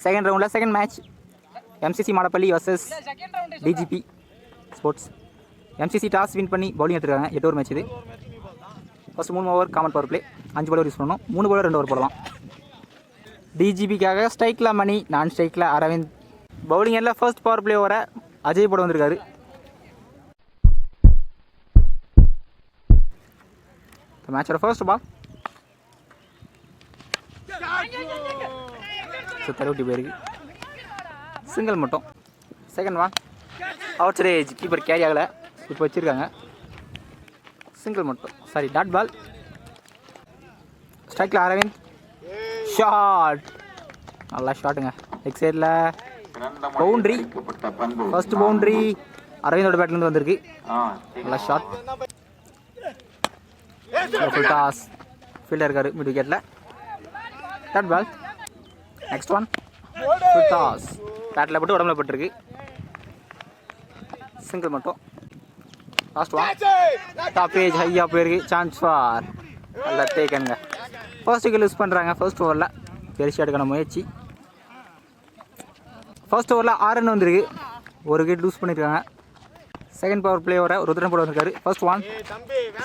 Second ரவுண்டில் second match MCC Madapalli versus DGP sports. MCC toss win பண்ணி bowling எடுத்துருக்காங்க. 8 over match இது. First 3 over common power play, 5 bowler use பண்ணணும். 3 bowler 2 over போடலாம். DGPக்காக ஸ்ட்ரைக்கில் மணி, நான் ஸ்ட்ரைக்கில் அரவிந்த். பவுலிங் எல்லாம் ஃபர்ஸ்ட் பவர் பிளே ஓவரை அஜய் போட வந்திருக்காரு. மேட்சோட ஃபர்ஸ்ட் பால் தருவட்டி போயிருக்கு, சிங்கிள் மட்டும். Second ball out side keeper carry ஆகலை, இப்போ வச்சுருக்காங்க. சிங்கிள் மட்டும், சாரி டாட் பால். ஸ்ட்ரைக்கில் அரவிந்த், ஷாட், நல்லா ஷாட்டுங்க. லெக் சைடில் பவுண்ட்ரி, ஃபர்ஸ்ட் பவுண்ட்ரி அரவிந்தோட பேட்லேருந்து வந்திருக்கு. நல்லா ஷாட். ஃபுல் டாஸ், ஃபீல்டர் இருக்காரு மிட் விக்கெட்டில். Dot ball. Next one full toss, பேட்டில் போட்டு உடம்புல போட்டிருக்கு. சிங்கிள் மட்டும். லாஸ்ட் ஒன் டாப் பேஜ் ஹையாக போயிருக்கு. சான்ஸ் ஃபார் நல்லா டேக்கனுங்க. ஃபர்ஸ்ட் விக்கெட் யூஸ் பண்ணுறாங்க ஃபர்ஸ்ட் ஓவரில். பெருசாக எடுக்கணும் முயற்சி. ஃபர்ஸ்ட் ஓவரில் 6 ரன் வந்திருக்கு, 1 விக்கெட் லூஸ் பண்ணியிருக்காங்க. செகண்ட் பவர் பிளே ஓவரை ருத்ரன் போட வந்திருக்காரு. ஃபர்ஸ்ட் ஒன்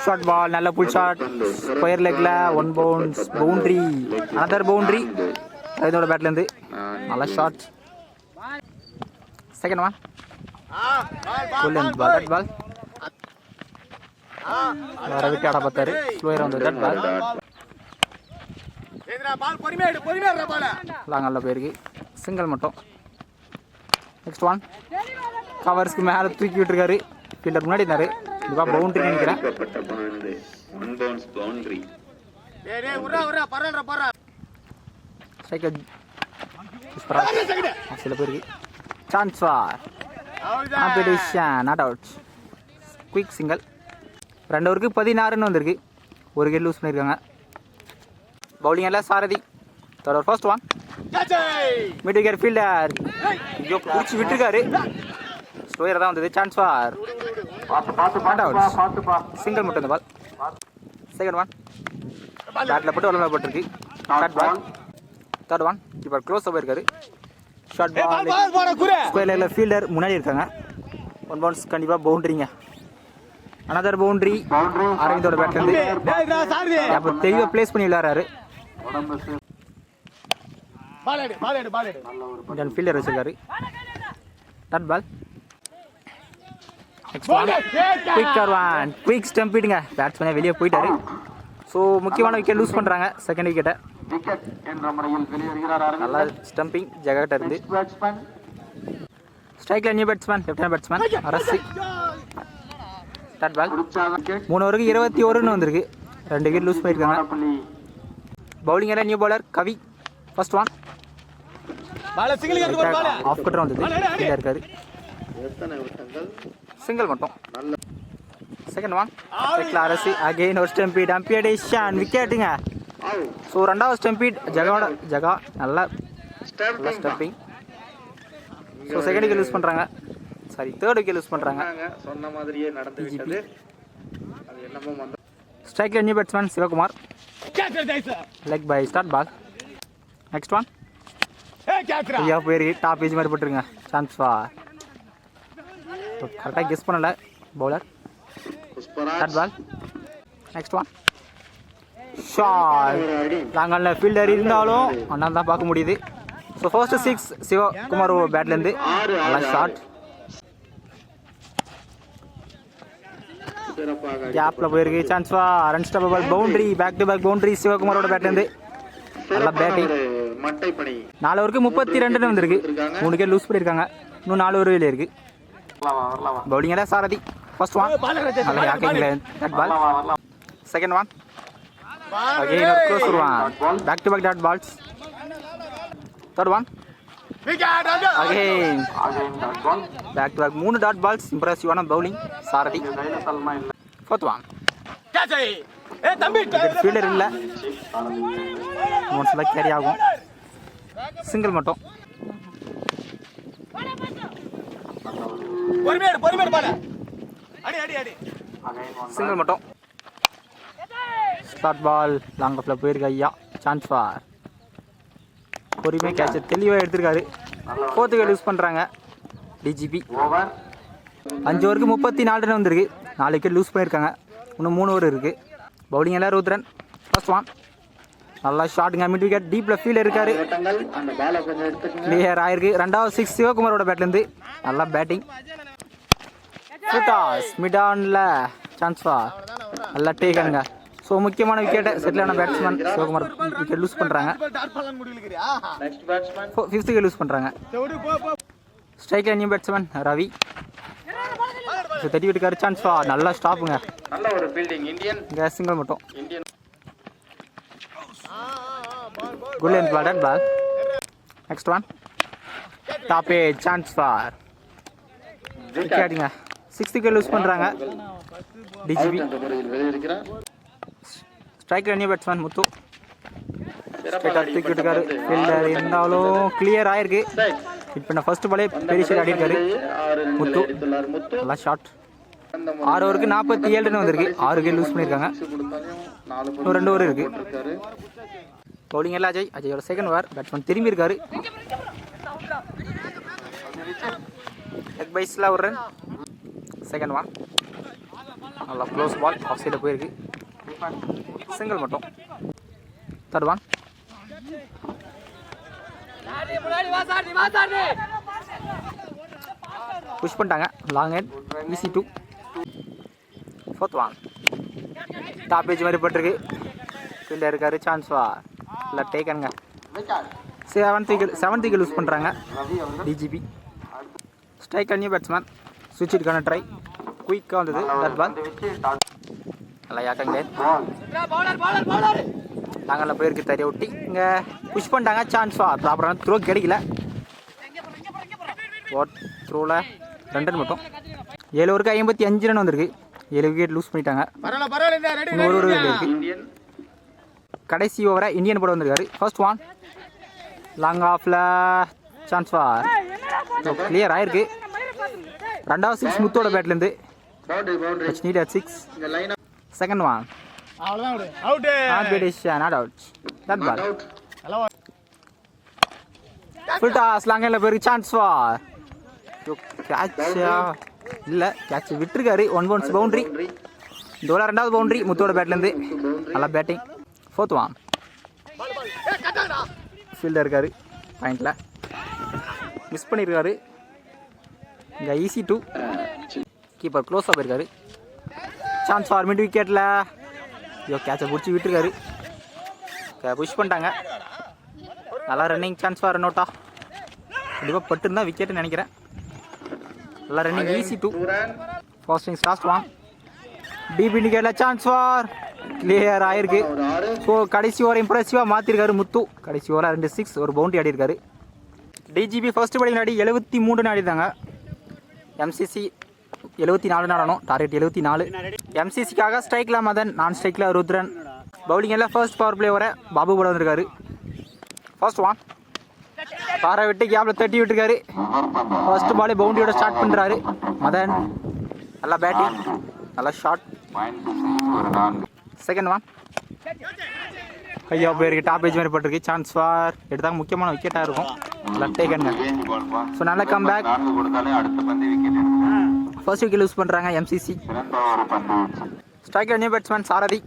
ஷார்ட் பால், நல்ல புல் ஷாட், ஸ்கொயர் லெக்கில் 1 பவுன்ஸ், பவுண்ட்ரி, அனதர் பவுண்ட்ரி இதோட பேட்லேருந்து. நல்ல shot. Second one full length ball, dot ball. வேற விட்டு ஆட பார்த்தாரு, ஸ்லோயராக வந்து டாட் பால். நல்ல போயிருக்கு, சிங்கிள் மட்டும். நெக்ஸ்ட் ஒன் கவர்ஸ்க்கு மேலே தூக்கி விட்டுருக்காரு, ஃபீல்டர் முன்னாடி இருந்தாரு. இதுவா பவுண்டரி நினைக்கிறேன். சில பேருக்கு chance for competition, not out. Quick single. 2 ஓவருக்கு 16 ரன் வந்திருக்கு, 1 விக்கெட் லூஸ் பண்ணியிருக்காங்க. பவுலிங் எல்லாம் சாரதி. தொடர் first one mid wicket fielder ஐயோ பிடிச்சி விட்டுருக்காரு, ஸ்லோயராக தான் வந்தது. Chance for not out, single மட்டும் இந்த பால். செகண்ட் ஒன் பேட்டில் போட்டு உடம்புல போட்டிருக்கு. Short ball. தேர்ட் ஒன் இப்போ க்ளோஸாக போயிருக்காரு. ஷார்ட் பால், ஸ்கொயர் லைனில் ஃபீல்டர் முன்னாடி இருக்காங்க. 1 பவுன்ஸ், கண்டிப்பாக பவுண்ட்ரிங்க. அனதர் பவுண்ட்ரி அரவிந்தோட பேட்லேருந்து. அப்போ தெளிவாக பிளேஸ் பண்ணி விளையாடுறாரு. ஃபீல்டர் வச்சிருக்காரு. Dot ball. குயிக் ஸ்டம்பிடுங்க, பேட்ஸ்மேனே வெளியே போயிட்டாரு. ஸோ முக்கியமான விக்கெட் லூஸ் பண்ணுறாங்க. செகண்ட் விக்கெட்டை நல்லா ஸ்டம்பிங் ஜெகட்ட இருந்து. ஸ்ட்ரைக்கில் new batsman, left hand batsman Arasu. Dot ball. 3 ஓவருக்கு 21 ரன் வந்திருக்கு, 2 விக்கெட் லூஸ் பண்ணியிருக்காங்க. பவுலிங் எல்லாம் new bowler Kavi. First one off cutter வந்தது, கீழே இருக்காரு. சிங்கிள் மட்டும். செகண்ட் ஒன் அரசு அகெயின் ஒரு ஸ்டம்பீட், அம்பியடேஷன், விக்கெட்டுங்க. ஸோ 2வது ஸ்டம்பீட் ஜகா நல்லா stumping. So second wicket use பண்ணுறாங்க, சாரி தேர்ட் விக்கெட் யூஸ் பண்ணுறாங்க. சொன்ன மாதிரியே நடந்துவிட்டது. ஸ்ட்ரைக்கில் new batsman Sivakumar. Leg bye start ball. Next one ஐயா போயிருக்கு, டாப் பேஜ் மாதிரி போட்டுருங்க. சான்ஸ் ஃபார் கரெக்டாக கெஸ் பண்ணலை bowler. Dot ball. Next one shot. நாங்கள் ஃபீல்டர் இருந்தாலும் அண்ணா தான் பார்க்க முடியுது. ஸோ ஃபர்ஸ்ட் 6 சிவகுமார் பேட்லேருந்து. நல்லா ஷாட். கேப்பில் போயிருக்கு. Chance for unstoppable boundary, back to back boundary சிவகுமாரோட பேட்லேருந்து. நல்லா பேட்டிங். 4 ஓவருக்கு 32 ரன் வந்திருக்கு, 3 விக்கெட் லூஸ் பண்ணியிருக்காங்க. இன்னும் 4 ஓவர் வெளியே இருக்கு. பவுலிங் எல்லாம் சாரதி. ஃபர்ஸ்ட் ஒன் நல்லா யாக்கிங்ல dot ball. Second one again ஒரு close one, back to back dot balls. Third one again back to back 3 dot balls. இம்ப்ரெசிவான bowling Sarathi. Fourth one fielder இல்லை, ஒன்ஸ் தான் கேரி ஆகும். சிங்கிள் மட்டும். சிங்கிள் மட்டும். ஸ்டார்ட் பால் லாங் ஆஃப்ல போயிருக்கு ஐயா. சான்ஸ் ஃபார் பொறுமையாக கேட்ச தெளிவாக எடுத்திருக்காரு. 4th விக்கெட் யூஸ் பண்ணுறாங்க டிஜிபி. 5 ஓவருக்கு 34 ரன் வந்திருக்கு. 4 விக்கெட் லூஸ் பண்ணியிருக்காங்க. இன்னும் 3 ஓவர் இருக்குது. பவுலிங் எல்லாம் ருத்ரன். ஃபர்ஸ்ட் ஒன் நல்லா ஷாட்டுங்க. மிட் விக்கெட் டீப்பில் ஃபீல்ட் இருக்காரு. கிளியர் ஆயிருக்கு. 2வது 6 சிவகுமாரோட பேட்லேருந்து நல்லா பேட்டிங். டாஸ் மிட் ஆனில் சான்ஸ் ஃபார் நல்லா டேக்கனுங்க. ஸோ முக்கியமான விக்கெட்டை செட்டிலான பேட்ஸ்மேன் சிவகுமார் விக்கெட் லூஸ் பண்ணுறாங்க. 5th விக்கெட் லூஸ் பண்ணுறாங்க. ஸ்ட்ரைக்கில் நியூ பேட்ஸ்மேன் ரவி தட்டி விட்டுக்காரு. சான்ஸ் ஃபார் நல்லா ஸ்டாப்புங்க. இங்கே சிங்கிள் மட்டும். Good length ball ball. Next one top ஏ சான்ஸ் ஃபார் விக்கெட்டுங்க. 6th விக்கெட் லூஸ் பண்ணுறாங்க டிஜிபி. ஸ்ட்ரைக்கில் நியூ பேட்ஸ்மேன் முத்து தூக்கி விட்டுருக்காரு. ஃபீல்டர் இருந்தாலும் கிளியர் ஆயிருக்கு. இப்போ நான் ஃபர்ஸ்ட் பாலே பெரிய ஷாட் ஆடிருக்காரு முத்து. நல்லா ஷாட். 6 ஓவருக்கு 47 ரன் வந்திருக்கு. 6 விக்கெட் லூஸ் பண்ணியிருக்காங்க. இன்னும் 2 ஓவர் இருக்கு. பவுலிங் எல்லாம் அஜய். அஜயோட செகண்ட் ஓவர். பேட்ஸ்மேன் திரும்பி இருக்காரு. லெக் பைஸில் ஒரு ரன். செகண்ட் ஒன் நல்லா க்ளோஸ் பால் ஆஃப் சைடில் போயிருக்கு. சிங்கிள் மட்டும். தேர்ட் ஒன் புஷ் பண்ணிட்டாங்க. Long head easy 2. 4th one top edge மாதிரி போட்டிருக்கு. ஃபீல்டர் இருக்காரு. சான்ஸ் ஃபார் இல்லை டேக்கனுங்க. 7th விக்கெட் லூஸ் பண்ணுறாங்க டிஜிபி. ஸ்ட்ரைக் நியூ பேட்ஸ்மேன் சுவிட்சுக்கான ட்ரை குயிக்காக வந்தது. தட் பால் நல்லா யாக்கங்களே நாங்கள்லாம் போயிருக்கு. தறிய ஒட்டி இங்கே புஷ் பண்ணிட்டாங்க. சான்ஸ் ஃபார் ப்ராப்பரான த்ரோ கிடைக்கல. த்ரோவில் 2 ரன் மட்டும். 7 ஓவருக்கு 55 ரன் வந்திருக்கு. 7 விக்கெட் லூஸ் பண்ணிட்டாங்க. இன்னொரு ஓவர் இருக்கு. கடைசி ஓவரை இந்தியன் போட வந்திருக்காரு. ஃபர்ஸ்ட் ஒன் லாங் ஆஃபில் சான்ஸ் ஃபார் கிளியர் ஆயிருக்கு. 2வது 6 முத்தோட பேட்லேருந்து neat at 6. Second one not out. That ball. Full toss long ல போய் சான்ஸ் ஃபார் கேட்ச் இல்லை கேட்ச் விட்டுருக்காரு. 1 பவுன்ஸ் பவுண்டரி. இந்த 2வது பவுண்டரி முத்தோட பேட்லேருந்து நல்லா பேட்டிங். 4th ஒன் ஃபீல்டர் இருக்காரு. பாயிண்டில் மிஸ் பண்ணியிருக்காரு. இங்கே ஈஸி 2. கீப்பர் க்ளோஸாக போயிருக்காரு. சான்ஸ் ஃபார் மிட் விக்கெட்டில் ஐயோ கேட்சை பிடிச்சி விட்டுருக்காரு. புஷ் பண்ணிட்டாங்க. நல்லா ரன்னிங். சான்ஸ் ஃபார் ரன் அவுட்டா கண்டிப்பாக பட்டுருந்தா விக்கெட்டுன்னு நினைக்கிறேன். நல்லா running easy 2. First innings last one deep இண்டிகேட்டில் சான்ஸ் ஃபார் கிளியர் ஆயிருக்கு. ஸோ கடைசி ஓவர் இம்ப்ரெசிவாக மாற்றிருக்காரு முத்து. கடைசி ஓவராக 2 6 ஒரு பவுண்டரி ஆடிருக்காரு. டிஜிபி ஃபர்ஸ்ட் பாலிங் ஆடி 73 ஆடிருந்தாங்க. எம்சிசி 74 ஆடணும். டார்கெட் 74. எம்சிசிக்காக ஸ்ட்ரைக்கில் மதன், நான் ஸ்ட்ரைக்கில் ருத்ரன். பவுலிங் எல்லாம் ஃபர்ஸ்ட் பவர் பிளே வர பாபு போட வந்திருக்காரு. ஃபர்ஸ்ட் ஒன் பாறை விட்டு கேப்பில் தட்டி விட்டுருக்காரு. ஃபர்ஸ்ட் பாலே பவுண்டரியோட ஸ்டார்ட் பண்ணுறாரு மதன். நல்லா பேட்டிங் நல்லா ஷாட். செகண்ட் ஒன் ஐயா போயிருக்கு. டாப் ஏஜ் மாதிரி போட்டிருக்கு. சான்ஸ் ஃபார் எடுத்தாங்க. முக்கியமான விக்கெட்டாக இருக்கும். டேக்கனுங்க. ஸோ நல்ல come back. First wicket lose பண்ணுறாங்க MCC. Striker new batsman Sarathi.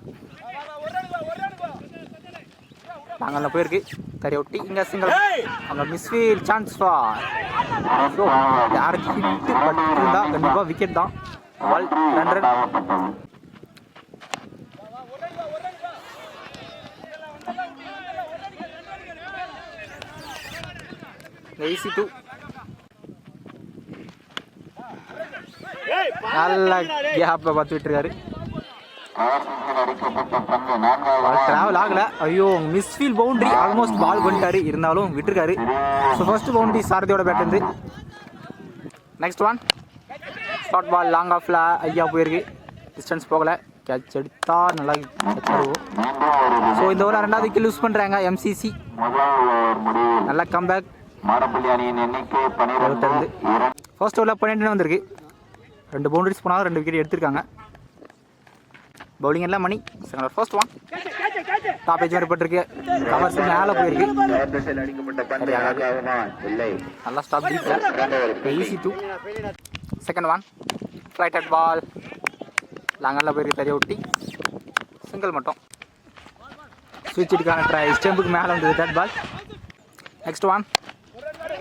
நாங்கள் போயிருக்கு. தறி ஒட்டி இங்கே சிங்கிள். அங்கே மிஸ்ஃபீல். சான்ஸ் ஃபார் யாருக்கு ஹிட்டு பட்டிருந்தா கண்டிப்பாக விக்கெட் தான். Ball 2 run. ஈஸி 2. நல்லா கேப்பில் பார்த்து விட்டுருக்காரு. டிராவல் ஆகலை. ஐயோ மிஸ்ஃபீல் பவுண்டரி. ஆல்மோஸ்ட் பால் பண்ணிட்டாரு. இருந்தாலும் விட்டுருக்காரு. ஸோ ஃபர்ஸ்ட் பவுண்டரி சாரதியோட பேட்லேருந்து. Next one short ball long ஆஃபில் ஐயா போயிருக்கு. டிஸ்டன்ஸ் போகலை. கேட்ச் எடுத்தா நல்லா கேட்ச் ஆடுவோம். ஸோ இந்த ஓவர் 2வது விக்கெட் லூஸ் பண்ணுறாங்க எம்சிசி. நல்லா கம்பேக். ஃபர்ஸ்ட் ஓவரில் 12 வந்திருக்கு. 2 பவுண்டரிஸ் போனாலும் 2 விக்கெட் எடுத்திருக்காங்க. பவுலிங் எல்லாம் Mani. First one top edge மாதிரி பட்டிருக்கு. கவர்ஸ் மேலே போயிருக்கு. நல்லா stop easy 2. Second one flighted ball லாங்கல்ல போயிருக்கு. தெரிய ஒட்டி சிங்கிள் மட்டும். ஸ்விட்சுக்கான ட்ரை ஸ்டெம்புக்கு மேலே வந்தது dead ball. Next one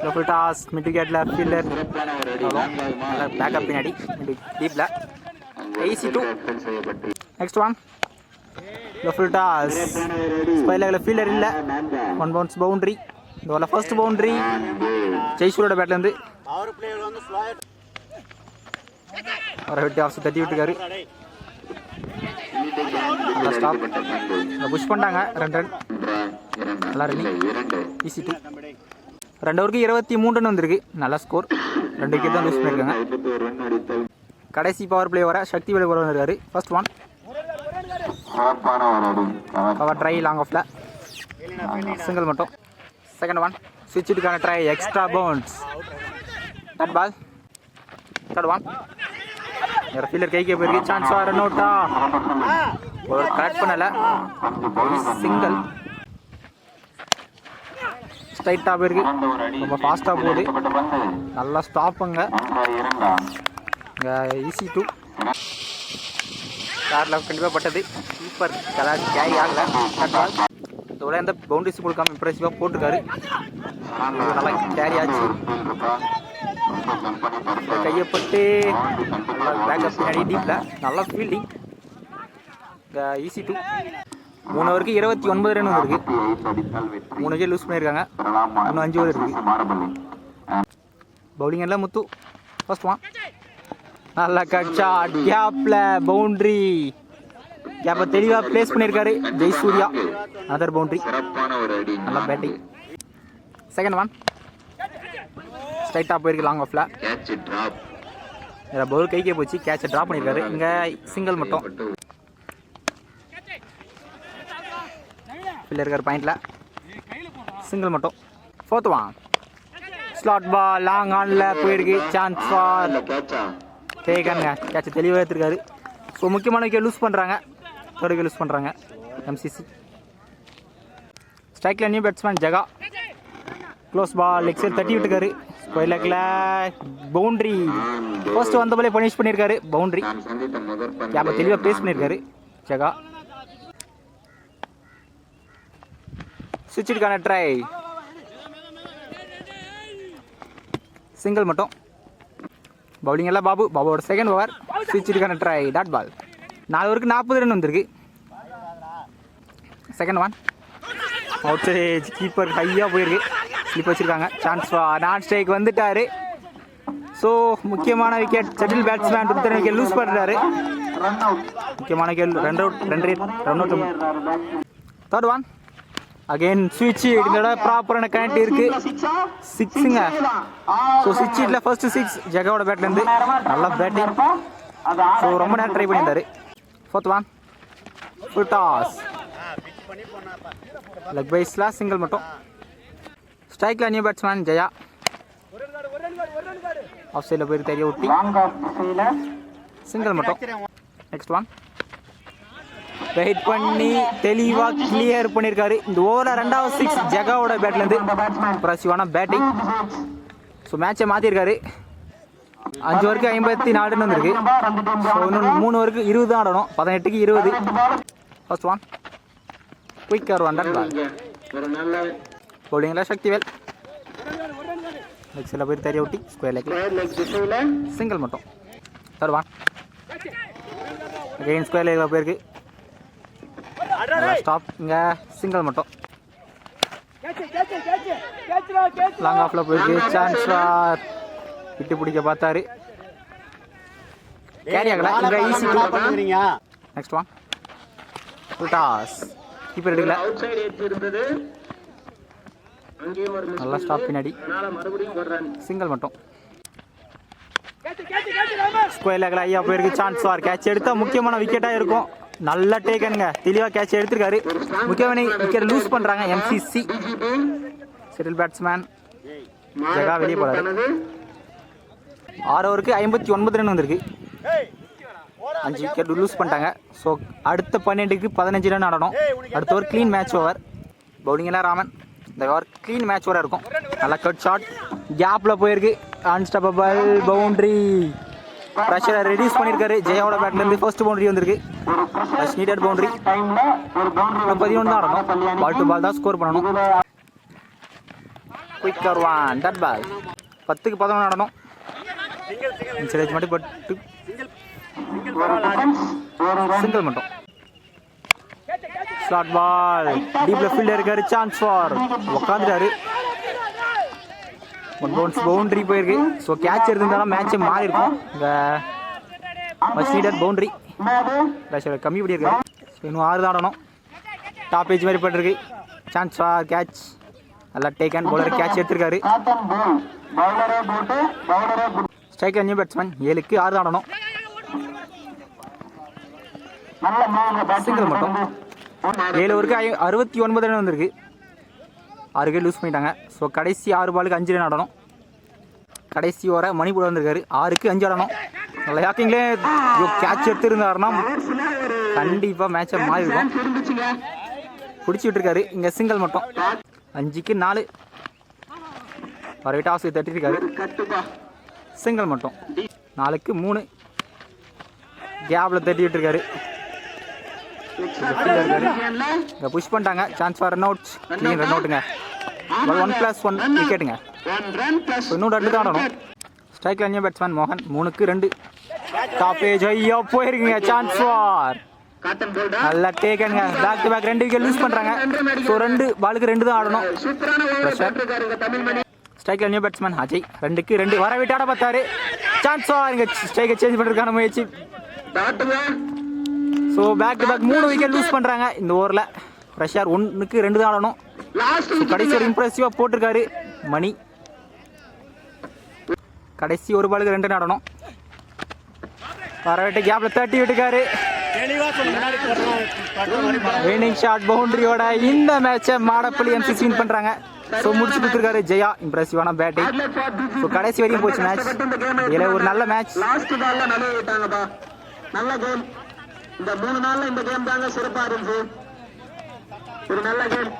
low full toss mid விக்கெட்டில் ஃபீல்டர் நல்லா பேக்கப் பின்னாடி டீப்பில் easy 2. Next one low full toss ஸ்பை லெக்கில் ஃபீல்டர் இல்லை. 1 பவுன்ஸ் பவுண்ட்ரி. இந்த ஃபர்ஸ்ட் பவுண்ட்ரி ஜெய்சூரோட பேட்லேருந்து அவரை வெட்டி ஆஃப் தட்டி விட்டுருக்காரு. நல்லா ஸ்டாப் புஷ் பண்ணிட்டாங்க. 2 ரன் நல்லா ரன்னிங் ஈஸி 2. 2 ஓவருக்கு 23 ரன் வந்திருக்கு. நல்ல ஸ்கோர். 2 விக்கெட் தான் லூஸ் பண்ணியிருக்காங்க. கடைசி பவர் பிளே வர சக்தி வேலை கூட வந்திருக்காரு. First one cover drive long ஆஃப்ல சிங்கிள் மட்டும். செகண்ட் ஒன் ஸ்விட்சுக்கான try extra bounce dot ball. Third one வேறு ஃபீல்டர் கைக்கே போயிருக்கு. சான்ஸ் ரன் அவுட்டா ஒரு கரெக்ட் பண்ணலை. சிங்கிள் ஸ்ட்ரைட்டாக போயிருக்கு. ரொம்ப ஃபாஸ்ட்டாக போகுது. நல்லா ஸ்டாப்புங்க. இங்கே ஈஸி 2. காரில் கண்டிப்பாக பட்டது. கீப்பர் கலர் கேரி ஆகலை. இதோட எந்த பவுண்டரிஸ் கொடுக்காம இம்ப்ரெசிவாக போட்டிருக்காரு. நல்லா கேரி ஆச்சு. கையப்பட்டு பேக்கப் பின்னாடி டீப்பில் நல்லா ஃபீல்டிங். ஈஸி 2. 3 ஓவருக்கு 29 ரன் வந்துருக்கு. 3 விக்கெட் லூஸ் பண்ணியிருக்காங்க. இன்னும் 5 ஓவர் இருக்குது. பவுலிங் எல்லாம் முத்து. ஃபர்ஸ்ட் ஒன் நல்லா கட் ஷாட் கேப்பில் பவுண்ட்ரி. கேப்பை தெளிவாக பிளேஸ் பண்ணியிருக்காரு ஜெய்சூர்யா. அதர் பவுண்ட்ரி நல்லா பேட்டிங். செகண்ட் ஒன் ஸ்ட்ரைட்டாக போயிருக்கு லாங் ஆஃபில். பவுல் கைக்கே போச்சு. கேட்சை ட்ராப் பண்ணியிருக்காரு. இங்கே சிங்கிள் மட்டும். ஃபீல்டர் இருக்கார் பாயிண்டில் சிங்கிள் மட்டும். Fourth one slot ball long ஆனில் போயிருக்கு. சான்ஸ் ஃபார் டேக்கனுங்க. கேட்சை தெளிவாக எடுத்துருக்காரு. ஸோ முக்கியமான விக்கெட் லூஸ் பண்ணுறாங்க. தேர்ட் விக்கெட் லூஸ் பண்ணுறாங்க எம்சிசி. ஸ்ட்ரைக்கில் new batsman Jaga. Close ball leg side தட்டி விட்டுருக்காரு. Square லெக்கில் boundary. ஃபர்ஸ்ட் வந்த பாலே பனிஷ் பண்ணியிருக்காரு. பவுண்ட்ரி கேப்பை தெளிவாக பிளேஸ் பண்ணியிருக்காரு ஜெகா. சுவிட்சுக்கான ட்ரை சிங்கிள் மட்டும். பவுலிங் எல்லாம் பாபுவோட செகண்ட் ஓவர். சுவிட்சுக்கான ட்ரை டாட் பால். 4 ஓவருக்கு 40 ரன் வந்திருக்கு. Second one out side keeper ஹையாக போயிருக்கு. ஸ்லிப் வச்சுருக்காங்க. சான்ஸ் நான் ஸ்ட்ரைக் வந்துட்டார். ஸோ முக்கியமான wicket settle batsman 2 wicket lose பண்ணுறாரு. முக்கியமான wicket 2 out. Third one again ஸ்விட்ச். இதோட ப்ராப்பரான கனெக்ட் இருக்கு. 6ங்க. ஸோ ஸ்விட்சில் ஃபர்ஸ்ட் 6 ஜெகாவோட பேட்லேருந்து நல்லா பேட்டிங். ஸோ ரொம்ப நேரம் ட்ரை பண்ணியிருந்தாரு. Fourth one full toss leg பைஸில் சிங்கிள் மட்டும். ஸ்ட்ரைக்கில் நியூ பேட்ஸ்மேன் ஜெயா. ஆஃப் சைடில் போயிருக்கு. தெரிய ஒட்டி சிங்கிள் மட்டும். நெக்ஸ்ட் ஒன் வெயிட் பண்ணி தெளிவாக கிளியர் பண்ணியிருக்காரு. இந்த ஓவரில் 2வது 6 ஜெகாவோட பேட்லேருந்து இம்ப்ரெசிவான பேட்டிங். ஸோ மேட்சை மாற்றிருக்காரு. 5 ஓவருக்கு 54 ரன் வந்துருக்கு. ஸோ இன்னும் 3 ஓவருக்கு 20 தான் ஆடணும். 18க்கு 20. First one quicker 1 run ball. பவுலிங்கில் சக்திவேல். லெக் சைடில் போய் தெரிய ஒட்டி ஸ்கொயர் லெக்கில் சிங்கிள் மட்டும். தேர்ட் ஒன் அகெயின் ஸ்கொயர் லெக்கில் போயிருக்கு. ஸ்டாப். இங்கே சிங்கிள் மட்டும். லாங் ஆஃபில் போயிருக்கு. சான்ஸ் விட்டு பிடிக்க பார்த்தாரு. கேரி ஆகல. இங்கே easy. Next one full toss. Keeper எடுக்கல. நல்லா ஸ்டாப் பின்னாடி சிங்கிள் மட்டும். ஸ்கொயர் லெக்கில் ஐயா போயிருக்கு. சான்ஸ் ஃபார் கேட்ச் எடுத்தால் முக்கியமான விக்கெட்டாக இருக்கும். நல்ல டேக்கனுங்க. தெளிவாக கேட்ச் எடுத்திருக்காரு. முக்கியமான விக்கெட் லூஸ் பண்ணுறாங்க எம்சிசி. செட்டில் பேட்ஸ்மேன் ஜெகா வெளியே போகிறாரு. 6 ஓவருக்கு 59 ரன் வந்திருக்கு. 5 விக்கெட் லூஸ் பண்ணிட்டாங்க. ஸோ அடுத்த 12க்கு 15 ரன் ஆடணும். அடுத்த ஒரு க்ளீன் மேட்ச் ஓவர். பவுலிங் எல்லாம் ராமன். இந்த ஓவர் க்ளீன் மேட்ச் ஓவராக இருக்கும். நல்லா கட் ஷாட் கேப்பில் போயிருக்கு. Unstoppable boundary. ப்ரெஷரை ரெடியூஸ் பண்ணியிருக்காரு ஜெயாவோட பேட்லேருந்து. ஃபர்ஸ்ட் பவுண்டரி வந்திருக்கு. First needed boundary. 11 தான் ஆடணும். பால் டு பால் தான் ஸ்கோர் பண்ணணும். குயிக்கர் ஒன் டட் பால். 10க்கு 11 ஆடணும். இன்சைட் மட்டும் பட்டு சிங்கிள் மட்டும். ஸ்லாட் பால் டீப்ல ஃபீல்டர் இருக்காரு. சான்ஸ் ஃபார் உட்காந்துட்டாரு. ஒன் பவுன்ஸ் பவுண்டரி போயிருக்கு. ஸோ கேட்ச் இருந்தாலும் மேட்சே மாறி இருக்கும். இந்த மச் நீடட் பவுண்டரி. கம்மி படி இருக்காரு. இன்னும் 6 தான் ஆடணும். டாப் ஏஜ் மாதிரி பட்டிருக்கு. Chance for catch. நல்லா டேக்கன். பவுலர் கேட்ச் எடுத்திருக்காரு. Striker new batsman. 7க்கு 6 தான் ஆடணும். சிங்கிள் மட்டும். 7 ஓவருக்கு 69 ரன் வந்திருக்கு. 6 விக்கெட் லூஸ் பண்ணிட்டாங்க. ஸோ கடைசி 6 பாலுக்கு 5 ரன் ஆடணும். கடைசி ஓவரை மணிப்பூர் வந்திருக்காரு. 6க்கு 5 ஆடணும். நல்லா யாக்கிங்களே கேட்ச் எடுத்துருந்தாருன்னா கண்டிப்பாக மேட்சை மாறி இருக்கும். பிடிச்சி விட்டுருக்காரு. இங்கே சிங்கிள் மட்டும். 5க்கு 4. ஒரு டாஸ் தட்டிருக்காரு. சிங்கிள் மட்டும். 4க்கு 3. கேப்பில் தட்டி விட்டுருக்காரு. இங்கே புஷ் பண்ணிட்டாங்க. Chance for run out. Clean run அவுட்டுங்க. 1+1 விக்கெட்டுங்க. இன்னும் 2 தான் ஆடணும். ஸ்ட்ரைக்கில் நியூ பேட்ஸ்மேன் மோகன். 3க்கு 2. டாப் ஏஜ் ஐயோ போயிருக்குங்க. சான்ஸ் ஃபார் நல்லா டேக்கனுங்க. Back to back 2 wicket lose பண்ணுறாங்க. ஸோ 2 பாலுக்கு 2 தான் ஆடணும். ஸ்ட்ரைக்கில் நியூ பேட்ஸ்மேன் அஜய். 2க்கு 2 வர விட்டாட பார்த்தாரு. சான்ஸ் ஃபார் இங்கே ஸ்ட்ரைக்கை சேஞ்ச் பண்ணுறதுக்கான முயற்சி. So back to back 3 wicket lose பண்ணுறாங்க இந்த ஓவரில். ப்ரெஷர் 1க்கு 2 தான் ஆடணும். கடைசி ஒரு இம்ப்ரெசிவாக போட்டிருக்காரு மணி. கடைசி ஒரு பாலுக்கு 2 ஆடணும். வரவிட்டு கேப்பில் தட்டி விட்டுக்காரு. வினிங் ஷாட் பவுண்டரியோட இந்த மேட்சை மாடப்பள்ளி எம்சிசி வின் பண்ணுறாங்க. ஸோ முடிச்சு கொடுத்துருக்காரு ஜெயா. இம்ப்ரெசிவான பேட்டிங். ஸோ கடைசி வரைக்கும் போச்சு மேட்ச். இதில் ஒரு நல்ல மேட்ச். நல்ல கேம். இந்த 3 நாள்ல இந்த கேம் தாங்க சிறப்பா இருந்துச்சு. ஒரு நல்ல கேம்.